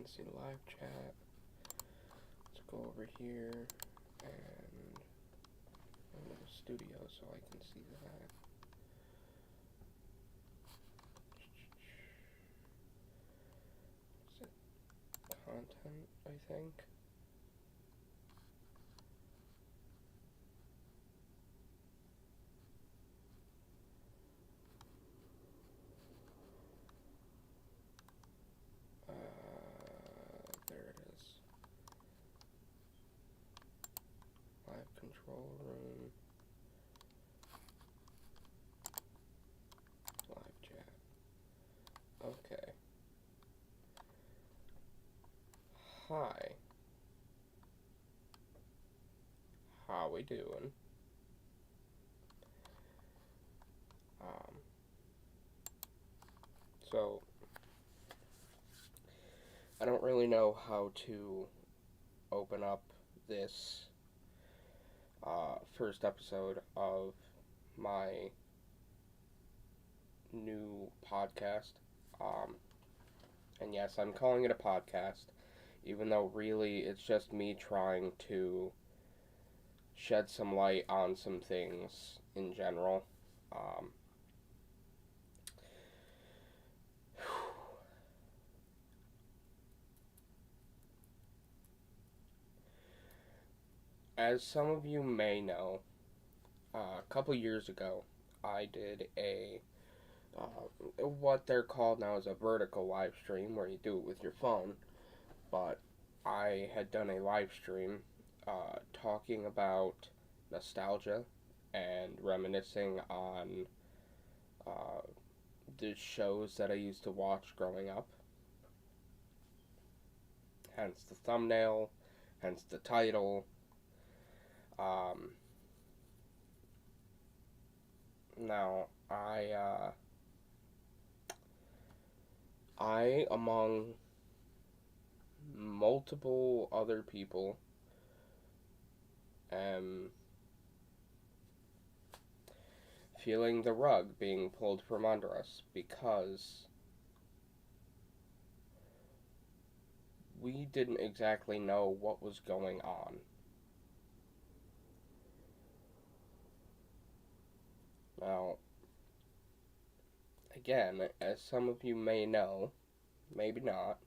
can see the live chat. Let's go over here and go to the studio so I can see that. Is it content, I think? There it is. Live control room. Live chat. Okay. Hi. How we doing? So I don't really know how to open up this first episode of my new podcast. And yes, I'm calling it a podcast, even though really it's just me trying to shed some light on some things in general. As some of you may know, a couple years ago, I did what they're called now is a vertical live stream, where you do it with your phone. But I had done a live stream talking about nostalgia and reminiscing on the shows that I used to watch growing up. Hence the thumbnail, hence the title. Now, I, among multiple other people, am feeling the rug being pulled from under us because we didn't exactly know what was going on. Now, again, as some of you may know, maybe not,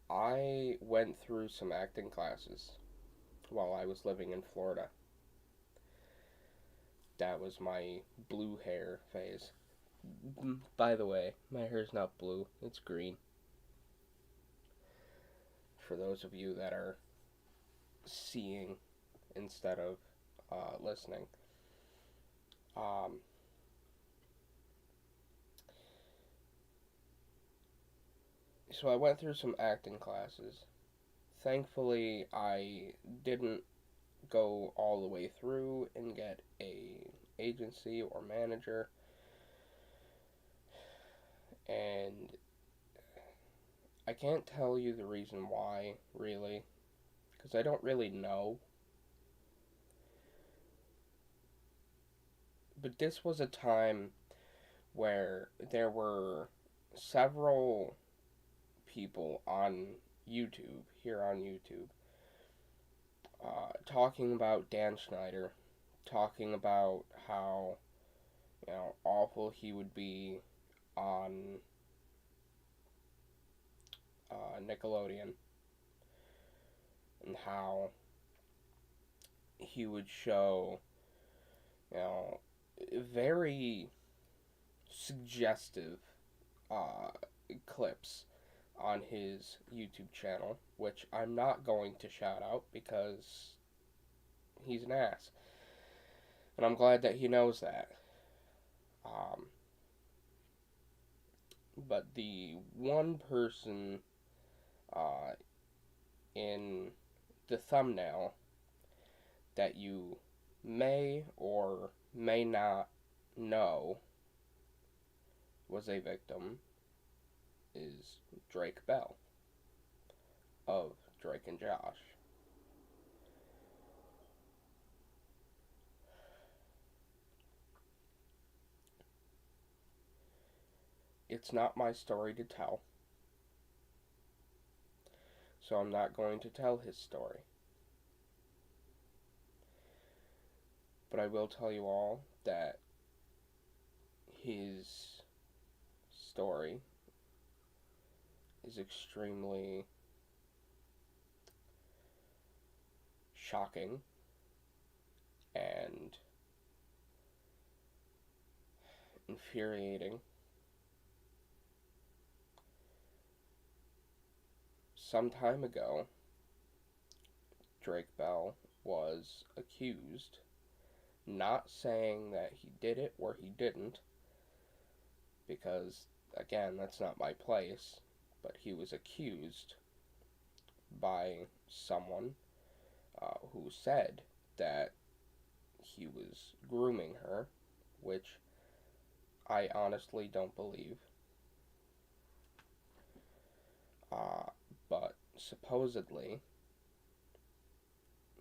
I went through some acting classes while I was living in Florida. That was my blue hair phase. By the way, my hair's not blue, it's green. For those of you that are seeing instead of listening. So I went through some acting classes. Thankfully, I didn't go all the way through and get a agency or manager. And I can't tell you the reason why, really, because I don't really know. But this was a time where there were several people on YouTube, here on YouTube, talking about Dan Schneider, talking about how, awful he would be on Nickelodeon, and how he would show, very suggestive clips on his YouTube channel, which I'm not going to shout out because he's an ass. And I'm glad that he knows that. But the one person in the thumbnail that you may or may not know was a victim is Drake Bell of Drake and Josh. It's not my story to tell. so I'm not going to tell his story. But I will tell you all that his story is extremely shocking and infuriating. Some time ago, Drake Bell was accused, not saying that he did it or he didn't, because, again, that's not my place, but he was accused by someone who said that he was grooming her, which I honestly don't believe. But supposedly,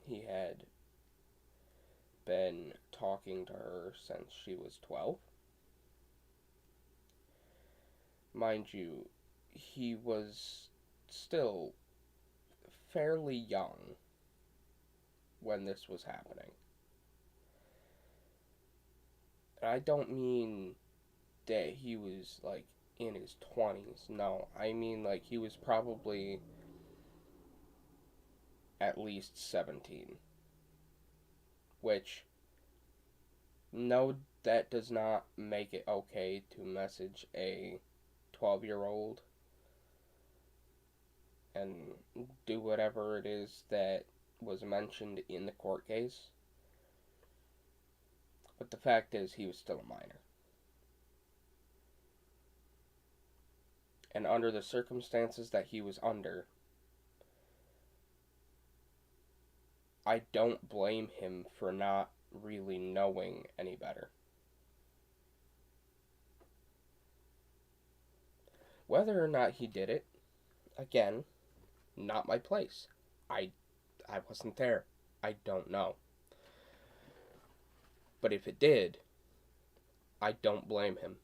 he had been talking to her since she was 12. Mind you, he was still fairly young when this was happening. And I don't mean that he was like in his 20s. No, I mean like he was probably at least 17. Which, no, that does not make it okay to message a 12-year-old and do whatever it is that was mentioned in the court case. But the fact is, he was still a minor. And under the circumstances that he was under, I don't blame him for not really knowing any better. Whether or not he did it, again, not my place. I wasn't there. I don't know. But if it did, I don't blame him.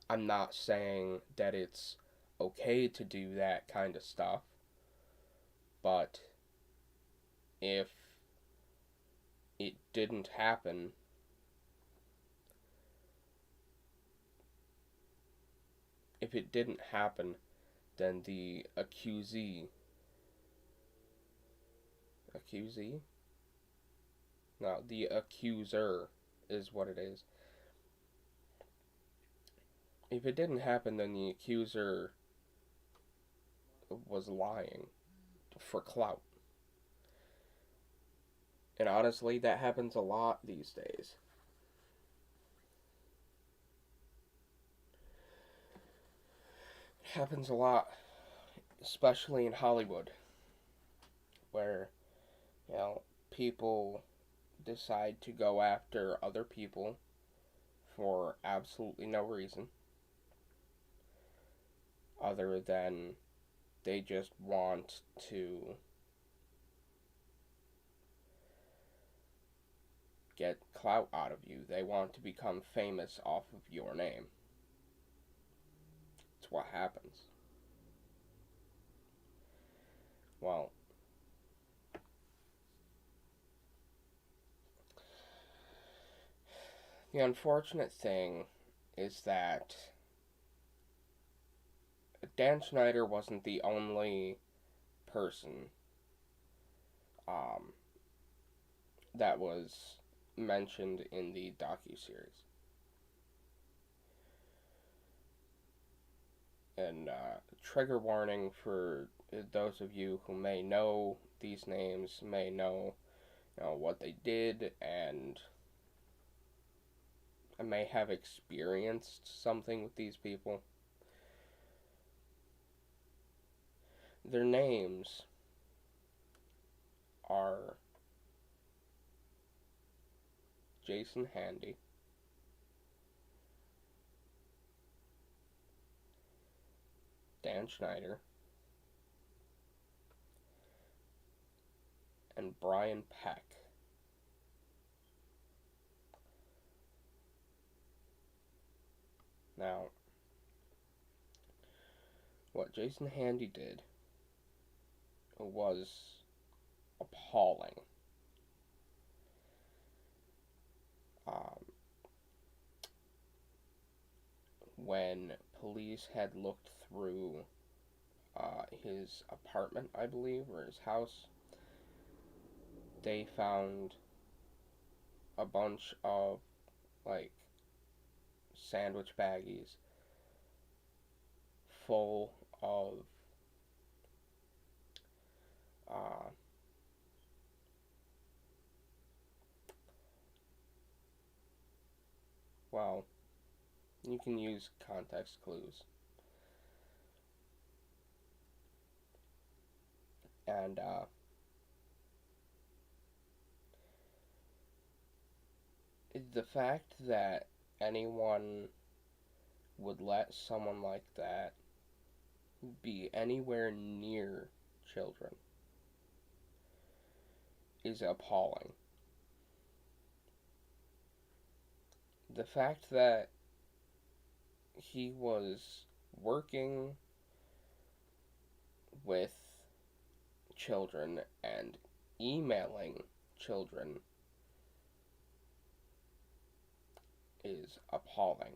I'm not saying that it's okay to do that kind of stuff, but if it didn't happen, then the accusee? No, the accuser is what it is. If it didn't happen, then the accuser was lying for clout. And honestly, that happens a lot these days. It happens a lot, especially in Hollywood, where, people decide to go after other people for absolutely no reason other than they just want to get clout out of you. They want to become famous off of your name. It's what happens. Well, the unfortunate thing is that Dan Schneider wasn't the only person that was mentioned in the docu-series. And trigger warning for those of you who may know these names, may know, what they did, and may have experienced something with these people. Their names are Jason Handy, Dan Schneider, and Brian Peck. Now, what Jason Handy did was appalling. Um, when police had looked through his apartment, I believe, or his house, they found a bunch of, like, sandwich baggies full of uh, well, you can use context clues. And the fact that anyone would let someone like that be anywhere near children is appalling. The fact that he was working with children and emailing children is appalling.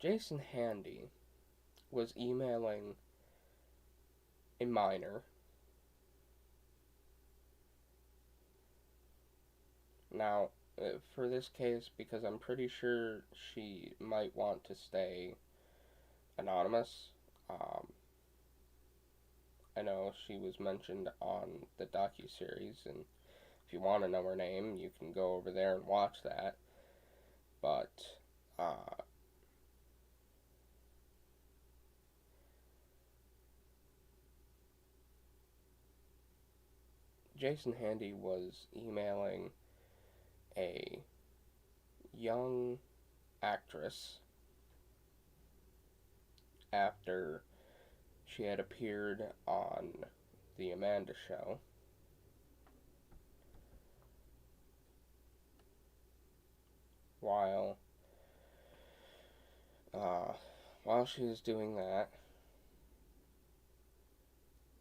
Jason Handy was emailing a minor. Now, for this case, because I'm pretty sure she might want to stay anonymous, I know she was mentioned on the docu-series, and if you want to know her name, you can go over there and watch that. But uh, Jason Handy was emailing a young actress after she had appeared on The Amanda Show. While uh, while she was doing that,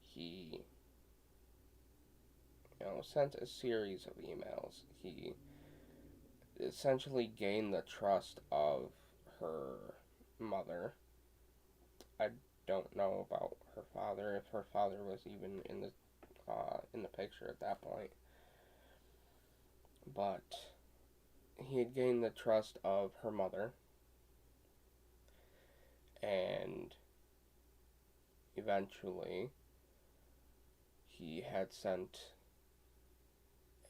he sent a series of emails. He essentially gained the trust of her mother. I don't know about her father, if her father was even in the picture at that point. But he had gained the trust of her mother, and eventually he had sent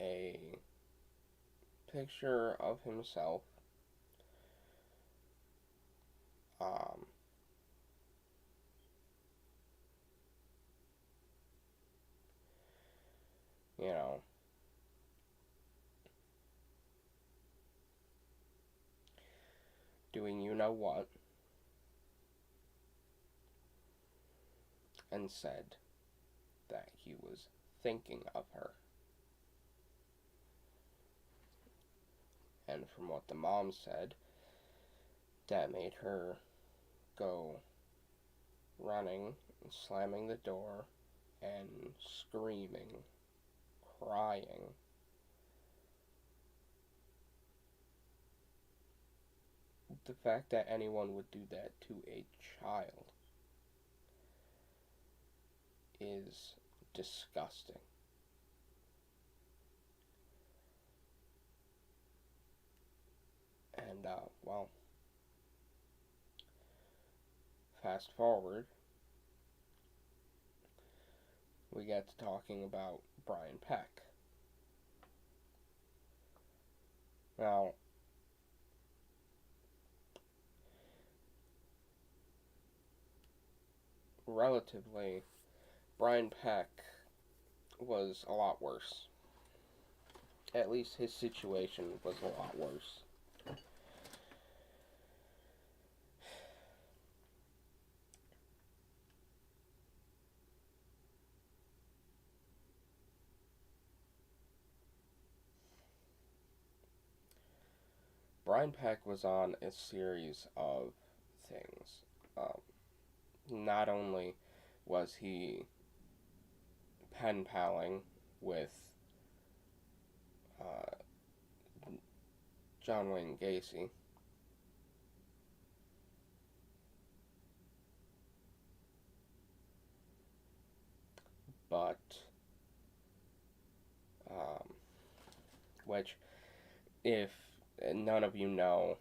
a picture of himself um, you know, doing you know what, and said that he was thinking of her. And from what the mom said, that made her go running and slamming the door and screaming, crying. The fact that anyone would do that to a child is disgusting. And, well, fast forward, we get to talking about Brian Peck. Now, relatively, Brian Peck was a lot worse. At least his situation was a lot worse. Brian Peck was on a series of things. Um, Not only was he pen paling with uh, John Wayne Gacy, but um, which, if none of you know,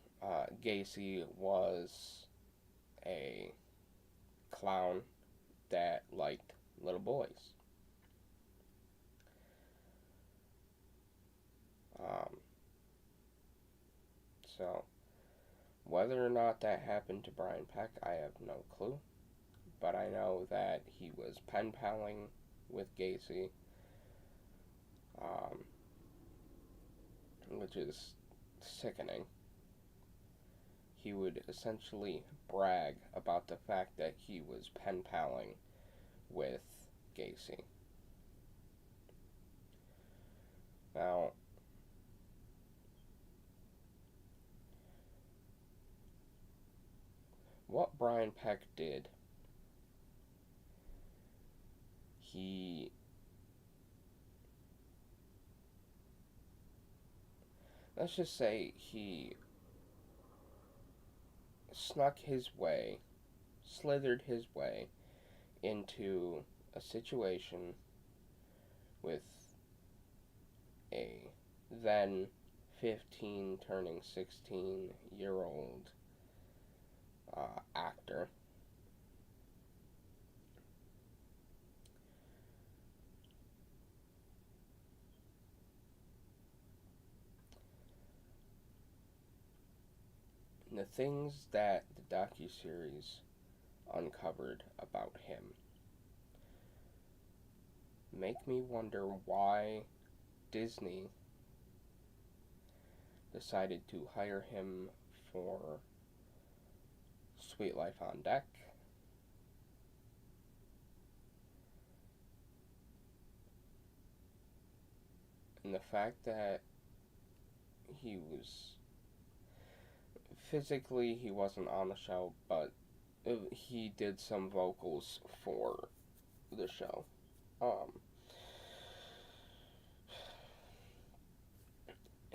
Gacy was a clown that liked little boys. Um, so, whether or not that happened to Brian Peck, I have no clue. But I know that he was pen paling with Gacy, um, which is sickening. He would essentially brag about the fact that he was pen paling with Gacy. Now, what Brian Peck did, he let's just say he snuck his way, slithered his way into a situation with a then 15 turning 16-year-old actor. And the things that the docu-series uncovered about him make me wonder why Disney decided to hire him for Sweet Life on Deck, and the fact that he was physically, he wasn't on the show, but he did some vocals for the show.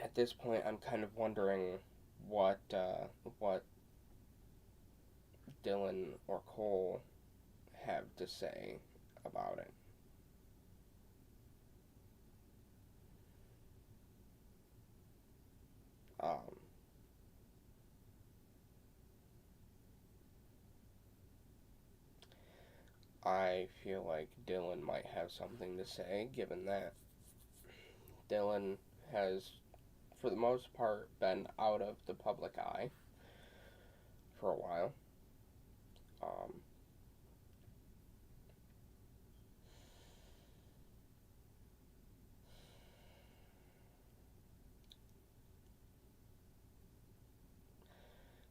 At this point, I'm kind of wondering what Dylan or Cole have to say about it. Um, I feel like Dylan might have something to say, given that Dylan has, for the most part, been out of the public eye for a while. Um,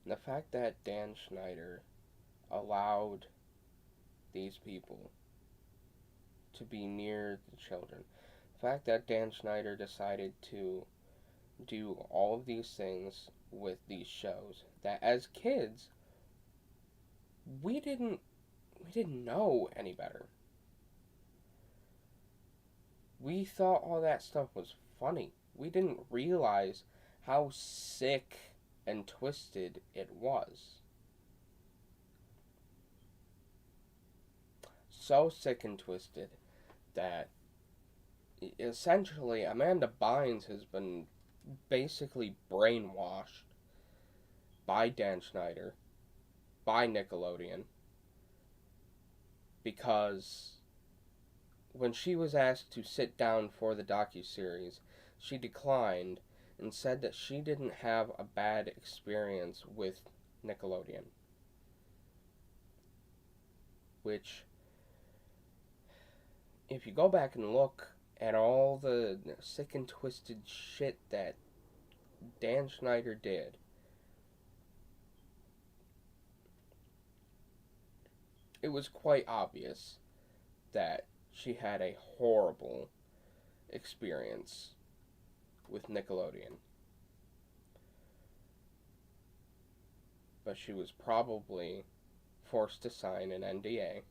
the fact that Dan Schneider allowed these people to be near the children, the fact that Dan Schneider decided to do all of these things with these shows that as kids we didn't know any better. We thought all that stuff was funny. We didn't realize how sick and twisted it was. So sick and twisted that essentially Amanda Bynes has been basically brainwashed by Dan Schneider, by Nickelodeon, because when she was asked to sit down for the docu-series, she declined and said that she didn't have a bad experience with Nickelodeon. Which, if you go back and look at all the sick and twisted shit that Dan Schneider did, it was quite obvious that she had a horrible experience with Nickelodeon. but she was probably forced to sign an NDA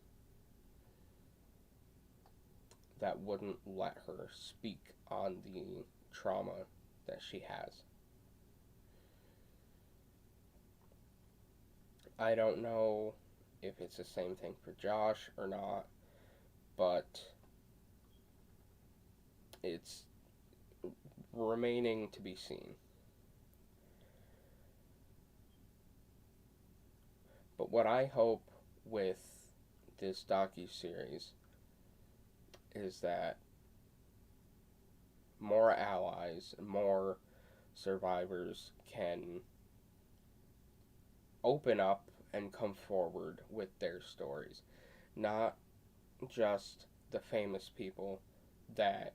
that wouldn't let her speak on the trauma that she has. I don't know if it's the same thing for Josh or not, but it's remaining to be seen. But what I hope with this docu-series is that more allies, more survivors can open up and come forward with their stories. Not just the famous people that,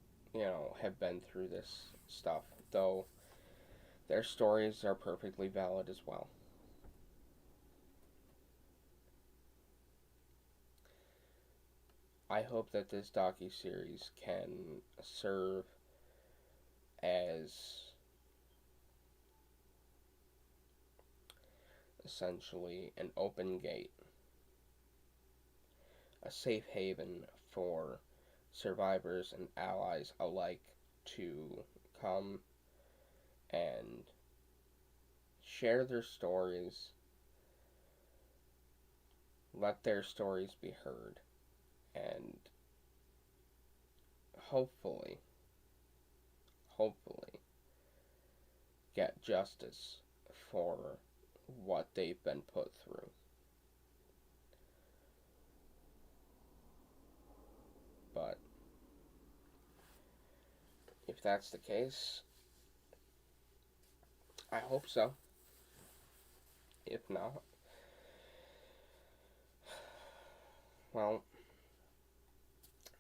have been through this stuff, though their stories are perfectly valid as well. I hope that this docu-series can serve as essentially an open gate, a safe haven for survivors and allies alike to come and share their stories, let their stories be heard, and hopefully get justice for what they've been put through. But if that's the case, I hope so. If not, well,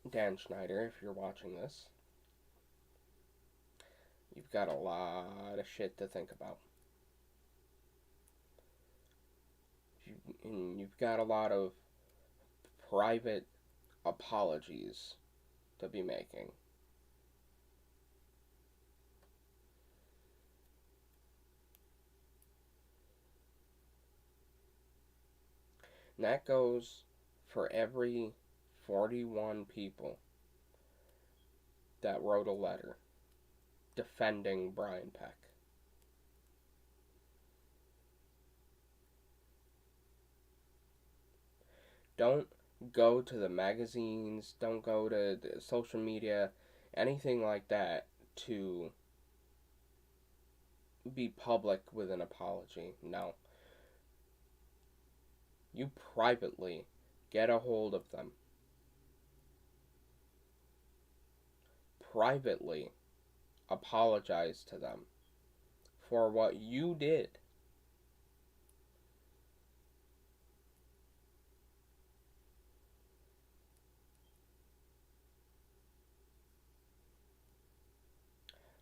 Dan Schneider, if you're watching this, you've got a lot of shit to think about. You've got a lot of private apologies to be making. And that goes for every 41 people that wrote a letter defending Brian Peck. Don't go to the magazines, don't go to the social media, anything like that to be public with an apology. No. You privately get a hold of them. Privately apologize to them for what you did.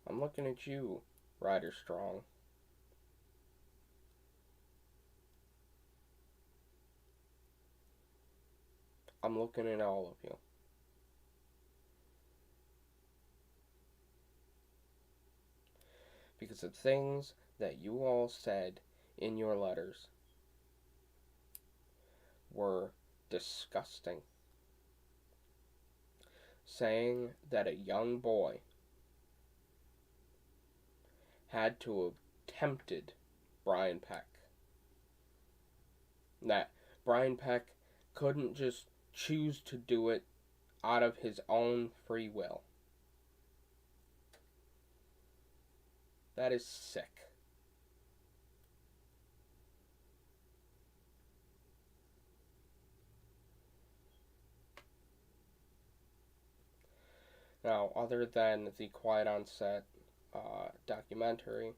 I'm looking at you, Ryder Strong. I'm looking at all of you. Because the things that you all said in your letters were disgusting. Saying that a young boy had to have tempted Brian Peck. That Brian Peck couldn't just choose to do it out of his own free will. That is sick. Now, other than the Quiet on Set documentary,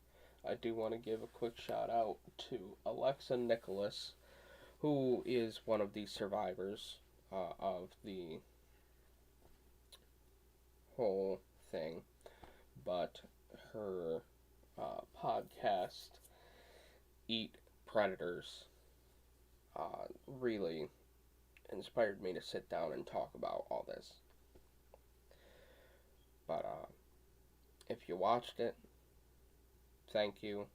I do want to give a quick shout out to Alexa Nicholas, who is one of the survivors of the whole thing, but her podcast, Eat Predators, really inspired me to sit down and talk about all this. But if you watched it, thank you.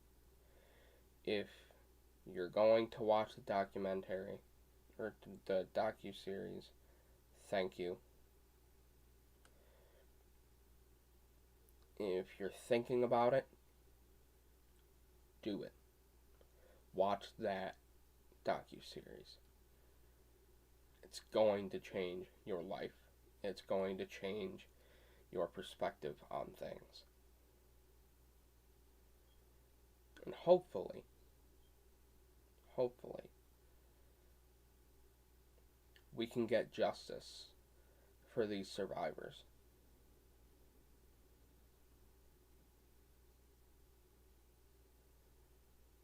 If you're going to watch the documentary or the docu-series, thank you. If you're thinking about it, do it. Watch that docu-series. It's going to change your life. It's going to change your perspective on things. And hopefully, we can get justice for these survivors.